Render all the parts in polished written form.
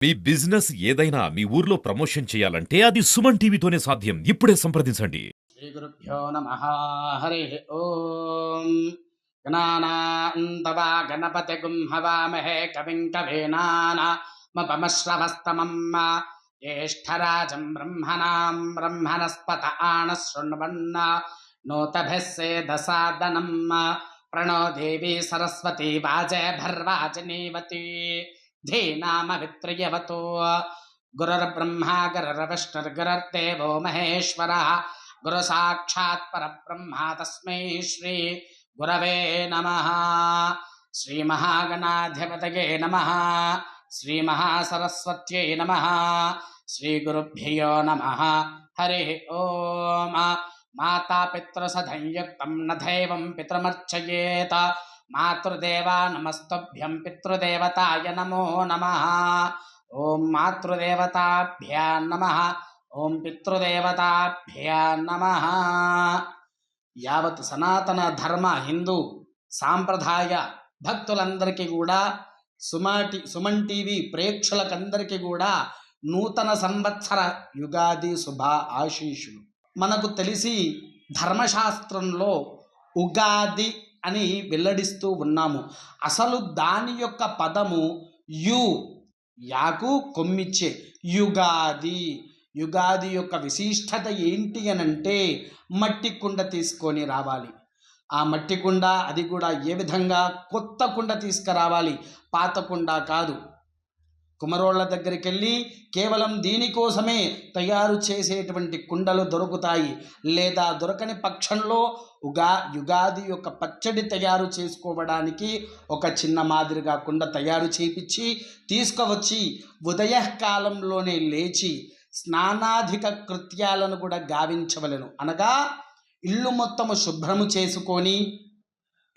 మీ business ఏదైనా మీ ఊర్లో promotion చేయాలంటే అది సుమన్ టీవీతోనే సాధ్యం. ఇప్పుడే సంప్రదించండి. శ్రీ గురుభ్యో నమః. హరి ఓం. గణానాంతవా గణపతిగుం హవామహే కవిం కవీనానామపమశ్రవస్తమం జ్యేష్ఠరాజం బ్రహ్మణాం బ్రహ్మణస్పత ఆనశృణ్వన్న నోతభిः సేదసాదనం ప్రణో దేవీ సరస్వతి వాజే భర్వాజనీవతి ధీనామవిత్రియవతు గురుర్బ్రహ్మా గురుర్విష్ణుర్గురుర్దేవో మహేశ్వరः గురు సాక్షాత్ పరబ్రహ్మ తస్మై శ్రీ గురవే నమః. శ్రీ మహాగణాధిపతయే నమః. శ్రీ మహాసరస్వత్యై నమః. శ్రీ గురుభ్యో నమః. హరి ఓం. మాతాపితృసధంయుక్తం న దైవం పితృమర్చయేత. మాతృదేవా నమస్తుభ్యం పితృదేవతాయ నమో నమః. ఓం మాతృదేవతాభ్యాం నమః. ఓం పితృదేవతాభ్యా నమః. యావత్ సనాతన ధర్మ హిందూ సాంప్రదాయ భక్తులందరికీ కూడా సుమన్ టీవీ ప్రేక్షకులందరికీ కూడా నూతన సంవత్సర యుగాది శుభ ఆశీస్సులు. మనకు తెలిసి ధర్మశాస్త్రంలో ఉగాది అని వెల్లడిస్తూ ఉన్నాము. అసలు దాని యొక్క పదము యాకు కొమ్మిచ్చే యుగాది. యుగాది యొక్క విశిష్టత ఏంటి అనంటే మట్టి కుండ తీసుకొని రావాలి. ఆ మట్టి కుండ అది కూడా ఏ విధంగా కొత్త కుండ తీసుకురావాలి, పాత కుండ కాదు. కుమరోళ్ళ దగ్గరికి వెళ్ళి కేవలం దీనికోసమే తయారు చేసేటువంటి కుండలు దొరుకుతాయి. లేదా దొరకని పక్షంలో యుగాది యొక్క పచ్చడి తయారు చేసుకోవడానికి ఒక చిన్న మాదిరిగా కుండ తయారు చేయించి తీసుకువచ్చి ఉదయకాలంలోనే లేచి స్నానాధిక కృత్యాలను కూడా గావించవలెను. అనగా ఇల్లు మొత్తము శుభ్రము చేసుకొని,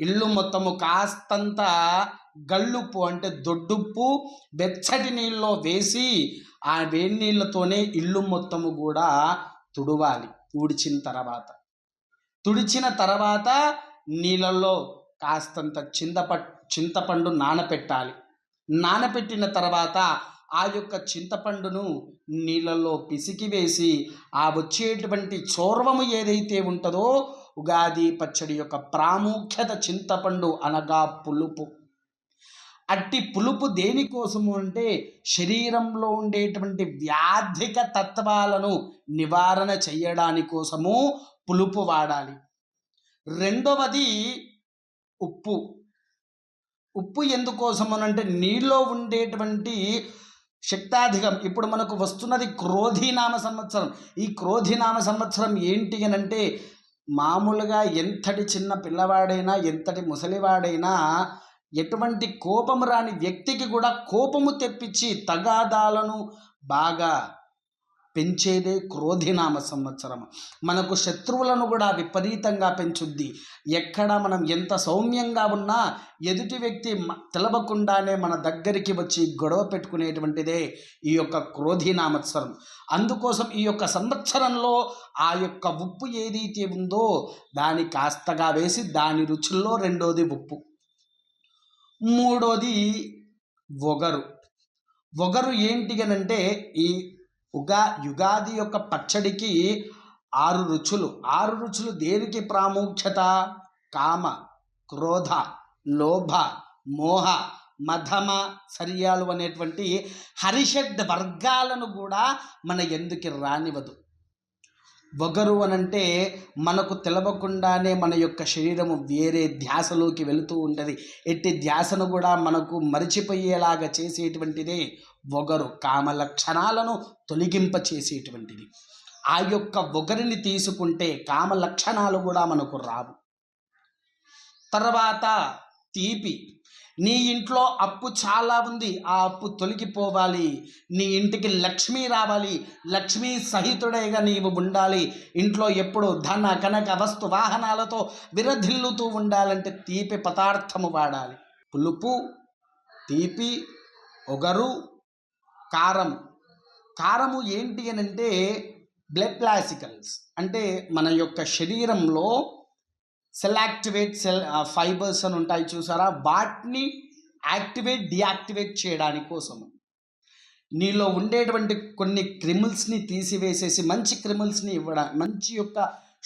ఇల్లు మొత్తము కాస్తంత గళ్ళుప్పు అంటే దొడ్డుప్పు వెచ్చటి నీళ్ళలో వేసి ఆ వేడి నీళ్ళతోనే ఇల్లు మొత్తము కూడా తుడవాలి. తుడిచిన తర్వాత నీళ్ళల్లో కాస్తంత చింతపండు నానపెట్టాలి. నానపెట్టిన తర్వాత ఆ యొక్క చింతపండును నీళ్ళల్లో పిసికి వేసి ఆ వచ్చేటువంటి చోర్వము ఏదైతే ఉంటుందో, ఉగాది పచ్చడి యొక్క ప్రాముఖ్యత చింతపండు అనగా పులుపు. అట్టి పులుపు దేనికోసము అంటే శరీరంలో ఉండేటువంటి వ్యాధిక తత్వాలను నివారణ చేయడాని కోసము పులుపు వాడాలి. రెండవది ఉప్పు. ఉప్పు ఎందుకోసమనంటే నీళ్ళలో ఉండేటువంటి శక్తాధికం. ఇప్పుడు మనకు వస్తున్నది క్రోధినామ సంవత్సరం. ఈ క్రోధినామ సంవత్సరం ఏంటి అనంటే మామూలుగా ఎంతటి చిన్న పిల్లవాడైనా ఎంతటి ముసలివాడైనా ఎటువంటి కోపము రాని వ్యక్తికి కూడా కోపము తెప్పించి తగాదాలను బాగా పెంచేదే క్రోధినామ సంవత్సరం. మనకు శత్రువులను కూడా విపరీతంగా పెంచుద్ది. ఎక్కడ మనం ఎంత సౌమ్యంగా ఉన్నా ఎదుటి వ్యక్తి తెలవకుండానే మన దగ్గరికి వచ్చి గొడవ పెట్టుకునేటువంటిదే ఈ యొక్క క్రోధినామత్సరం. అందుకోసం ఈ యొక్క సంవత్సరంలో ఆ యొక్క ఉప్పు ఏదైతే ఉందో దాన్ని కాస్తగా వేసి దాని రుచుల్లో రెండోది ఉప్పు, మూడోది ఒగరు ఏంటి అనంటే ఈ యుగాది యొక్క పచ్చడికి 6 రుచులు దేనికి ప్రాముఖ్యత? కామ, క్రోధ, లోభ, మోహ, మధమ, శర్యాలు అనేటువంటి హరిషడ్ వర్గాలను కూడా మన ఎందుకు రానివ్వదు. ఒగరు అనంటే మనకు తెలవకుండానే మన యొక్క శరీరము వేరే ధ్యాసలోకి వెళుతూ ఉంటుంది. ఎట్టి ధ్యాసను కూడా మనకు మరిచిపోయేలాగా చేసేటువంటిదే ఒగరు. కామ లక్షణాలను తొలగింప చేసేటువంటిది. ఆ యొక్క ఒగరిని తీసుకుంటే కామ లక్షణాలు కూడా మనకు రావు. తర్వాత తీపి. నీ ఇంట్లో అప్పు చాలా ఉంది, ఆ అప్పు తొలగిపోవాలి. నీ ఇంటికి లక్ష్మి రావాలి, లక్ష్మీ సహితుడైగా నీవు ఉండాలి. ఇంట్లో ఎప్పుడు ధన కనక వస్తు వాహనాలతో విరధిల్లుతూ ఉండాలంటే తీపి పదార్థము వాడాలి. పులుపు, తీపి, ఒగరు, కారము ఏంటి అని అంటే బ్లడ్ క్లాసికల్స్ అంటే మన యొక్క శరీరంలో సెల్ ఫైబర్స్ అని ఉంటాయి చూసారా, వాటిని యాక్టివేట్ డియాక్టివేట్ చేయడానికి కోసము. నీలో ఉండేటువంటి కొన్ని క్రిమిల్స్ని తీసివేసేసి మంచి క్రిమిల్స్ని ఇవ్వడం, మంచి యొక్క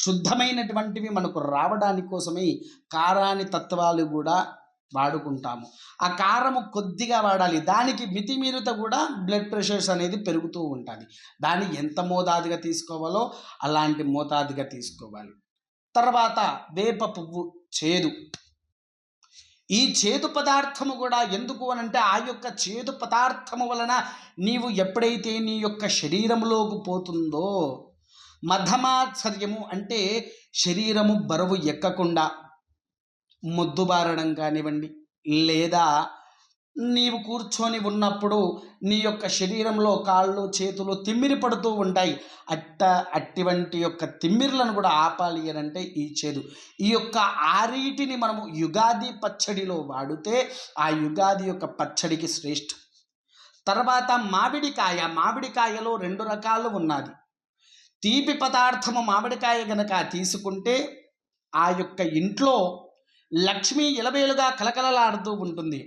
శుద్ధమైనటువంటివి మనకు రావడానికి కోసమే కారాని తత్వాలు కూడా వాడుకుంటాము. ఆ కారము కొద్దిగా వాడాలి. దానికి మితిమీరిత కూడా బ్లడ్ ప్రెషర్స్ అనేది పెరుగుతూ ఉంటుంది. దాన్ని ఎంత మోతాదుగా తీసుకోవాలో అలాంటి మోతాదుగా తీసుకోవాలి. తర్వాత వేప పువ్వు చేదు. ఈ చేదు పదార్థము కూడా ఎందుకు అనంటే ఆ యొక్క చేదు పదార్థము వలన నీవు ఎప్పుడైతే నీ యొక్క శరీరంలోకి పోతుందో మధమాత్సర్యము అంటే శరీరము బరువు ఎక్కకుండా మొద్దుబారడం కానివ్వండి, లేదా నీవు కూర్చొని ఉన్నప్పుడు నీ యొక్క శరీరంలో కాళ్ళు చేతులు తిమ్మిరి పడుతూ ఉంటాయి. అటువంటి యొక్క తిమ్మిర్లను కూడా ఆపాలి అని అంటే ఈ చేదు, ఈ యొక్క ఆరీటిని మనము యుగాది పచ్చడిలో వాడితే ఆ యుగాది యొక్క పచ్చడికి శ్రేష్టం. తర్వాత మామిడికాయ. మామిడికాయలో 2 రకాలు ఉన్నది. తీపి పదార్థము మామిడికాయ గనక తీసుకుంటే ఆ యొక్క ఇంట్లో లక్ష్మి ఇలవేలుగా కలకలలాడుతూ ఉంటుంది.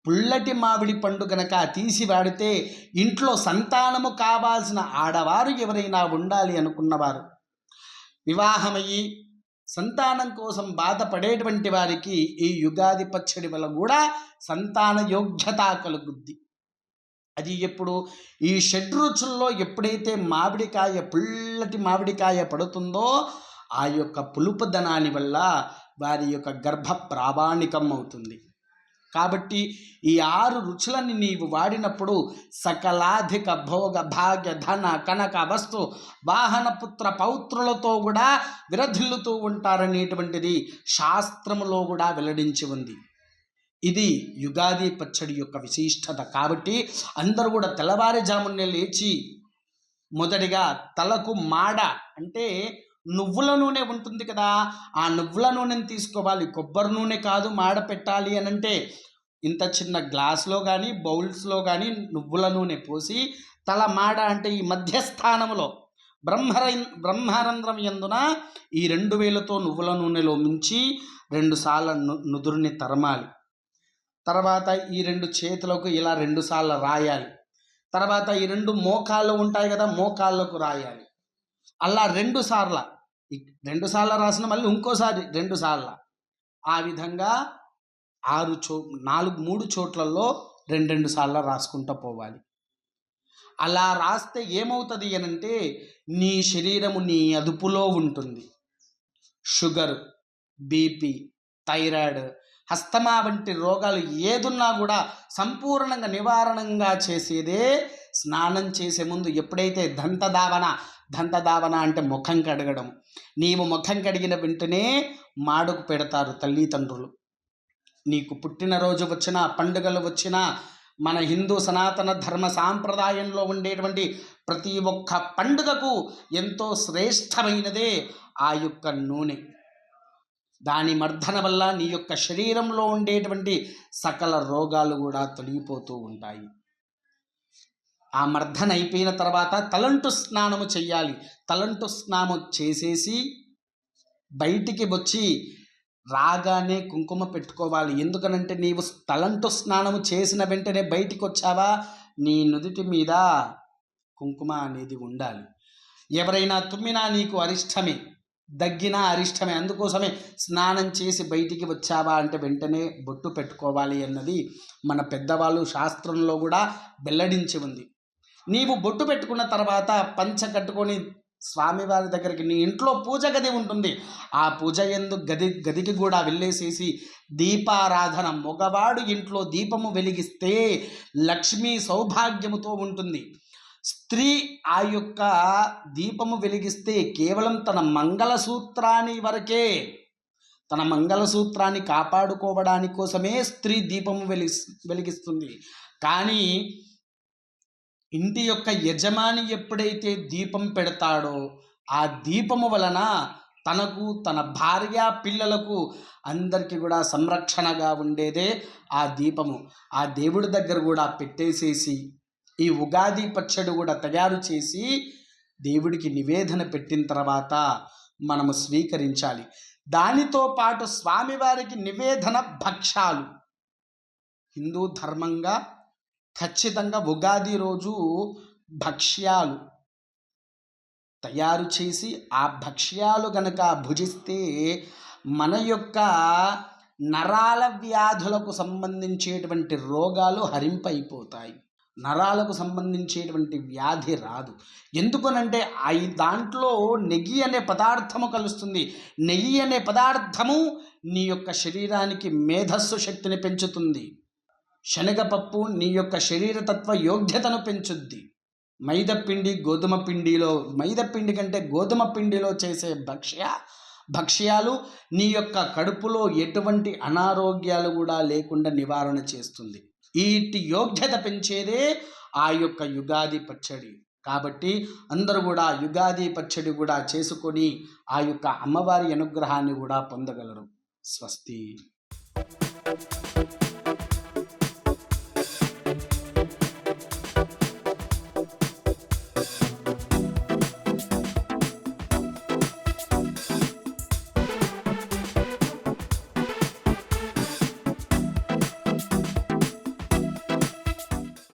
పుల్లటి మామిడి పండు గనక తీసి వాడితే ఇంట్లో సంతానము కావాల్సిన ఆడవారు ఎవరైనా ఉండాలి అనుకున్నవారు, వివాహమయ్యి సంతానం కోసం బాధపడేటువంటి వారికి ఈ యుగాది పచ్చడి వల్ల కూడా సంతాన యోగ్యత కలుగుద్ది. అది ఎప్పుడు ఈ షడ్రుచుల్లో ఎప్పుడైతే మామిడికాయ పుల్లటి మామిడికాయ పడుతుందో ఆ యొక్క పులుపుదనాని వల్ల వారి యొక్క గర్భ ప్రామాణికం అవుతుంది. కాబట్టి ఈ 6 రుచులని నీవు వాడినప్పుడు సకలాధిక భోగ భాగ్య ధన కనక వస్తు వాహన పుత్ర పౌత్రులతో కూడా విరధిల్లుతూ ఉంటారనేటువంటిది శాస్త్రములో కూడా వెల్లడించి ఉంది. ఇది యుగాది పచ్చడి యొక్క విశిష్టత. కాబట్టి అందరూ కూడా తెల్లవారుజామునే లేచి మొదటిగా తలకు మాడ అంటే నువ్వుల నూనె ఉంటుంది కదా, ఆ నువ్వుల నూనెని తీసుకోవాలి. కొబ్బరి నూనె కాదు మాడ పెట్టాలి అని అంటే ఇంత చిన్న గ్లాసులో కానీ బౌల్స్లో కానీ నువ్వుల నూనె పోసి తల మాడ అంటే ఈ మధ్యస్థానములో బ్రహ్మరంధ్రం యందున ఈ 2 వేలతో నువ్వుల నూనెలో ముంచి 2 సార్లు నుదురుని తరమాలి. తర్వాత ఈ 2 చేతులకు ఇలా 2 సార్లు రాయాలి. తర్వాత ఈ 2 మోకాళ్ళు ఉంటాయి కదా, మోకాళ్ళకు రాయాలి. అలా 2 సార్లు, 2 సార్లు రాసిన మళ్ళీ ఇంకోసారి 2 సార్లు, ఆ విధంగా 3 చోట్లలో 2 సార్లు రాసుకుంటూ పోవాలి. అలా రాస్తే ఏమవుతుంది అనంటే నీ శరీరము నీ అదుపులో ఉంటుంది. షుగర్, బీపీ, థైరాయిడ్, హస్తమా వంటి రోగాలు ఏదున్నా కూడా సంపూర్ణంగా నివారణంగా చేసేదే స్నానం చేసే ముందు ఎప్పుడైతే దంతధావన అంటే ముఖం కడగడం. నీవు ముఖం కడిగిన వెంటనే మాడుకు పెడతారు తల్లిదండ్రులు. నీకు పుట్టినరోజు వచ్చినా పండుగలు వచ్చినా మన హిందూ సనాతన ధర్మ సాంప్రదాయంలో ఉండేటువంటి ప్రతి ఒక్క పండుగకు ఎంతో శ్రేష్టమైనదే ఆ యొక్క నూనె. దాని మర్దన వల్ల నీ యొక్క శరీరంలో ఉండేటువంటి సకల రోగాలు కూడా తొలగిపోతూ ఉంటాయి. ఆ మర్దన అయిపోయిన తర్వాత తలంటు స్నానము చెయ్యాలి. తలంటు స్నానం చేసేసి బయటికి వచ్చి రాగానే కుంకుమ పెట్టుకోవాలి. ఎందుకనంటే నీవు తలంటు స్నానము చేసిన వెంటనే బయటికి వచ్చావా, నీ నుదుటి మీద కుంకుమ అనేది ఉండాలి. ఎవరైనా తుమ్మినా నీకు అరిష్టమే, దగ్గినా అరిష్టమే. అందుకోసమే స్నానం చేసి బయటికి వచ్చావా అంటే వెంటనే బొట్టు పెట్టుకోవాలి అన్నది మన పెద్దవాళ్ళు శాస్త్రంలో కూడా వెల్లడించి ఉంది. నీవు బొట్టు పెట్టుకున్న తర్వాత పంచ కట్టుకొని స్వామివారి దగ్గరికి, నీ ఇంట్లో పూజ గది ఉంటుంది, ఆ పూజ యందు గదికి కూడా వెళ్ళేసేసి దీపారాధన. మగవాడు ఇంట్లో దీపము వెలిగిస్తే లక్ష్మీ సౌభాగ్యముతో ఉంటుంది. స్త్రీ ఆ యొక్క దీపము వెలిగిస్తే కేవలం తన మంగళసూత్రాన్ని కాపాడుకోవడానికి కోసమే స్త్రీ దీపము వెలిగిస్తుంది. కానీ ఇంటి యొక్క యజమాని ఎప్పుడైతే దీపం పెడతాడో ఆ దీపము వలన తనకు, తన భార్య, పిల్లలకు అందరికీ కూడా సంరక్షణగా ఉండేదే ఆ దీపము. ఆ దేవుడి దగ్గర కూడా పెట్టేసేసి ఈ ఉగాది పచ్చడి కూడా తయారు చేసి దేవుడికి నివేదన పెట్టిన తర్వాత మనము స్వీకరించాలి. దానితో పాటు స్వామివారికి నివేదన భక్షాలు. హిందూ ధర్మంగా ఖచ్చితంగా ఉగాది రోజు భక్ష్యాలు తయారు చేసి ఆ భక్ష్యాలు గనక భుజిస్తే మన యొక్క నరాల వ్యాధులకు సంబంధించేటువంటి రోగాలు హరింపైపోతాయి. నరాలకు సంబంధించేటువంటి వ్యాధి రాదు. ఎందుకనంటే దాంట్లో నెయ్యి అనే పదార్థము కలుస్తుంది. నెయ్యి అనే పదార్థము నీ యొక్క శరీరానికి మేధస్సు శక్తిని పెంచుతుంది. శనగపప్పు నీ యొక్క శరీరతత్వ యోగ్యతను పెంచుద్ది. మైదాపిండి గోధుమ పిండిలో మైదాపిండి కంటే గోధుమ పిండిలో చేసే భక్ష్యాలు నీ యొక్క కడుపులో ఎటువంటి అనారోగ్యాలు కూడా లేకుండా నివారణ చేస్తుంది. వీటి యోగ్యత పెంచేదే ఆ యొక్క యుగాది పచ్చడి. కాబట్టి అందరూ కూడా యుగాది పచ్చడి కూడా చేసుకొని ఆ యొక్క అమ్మవారి అనుగ్రహాన్ని కూడా పొందగలరు. స్వస్తి.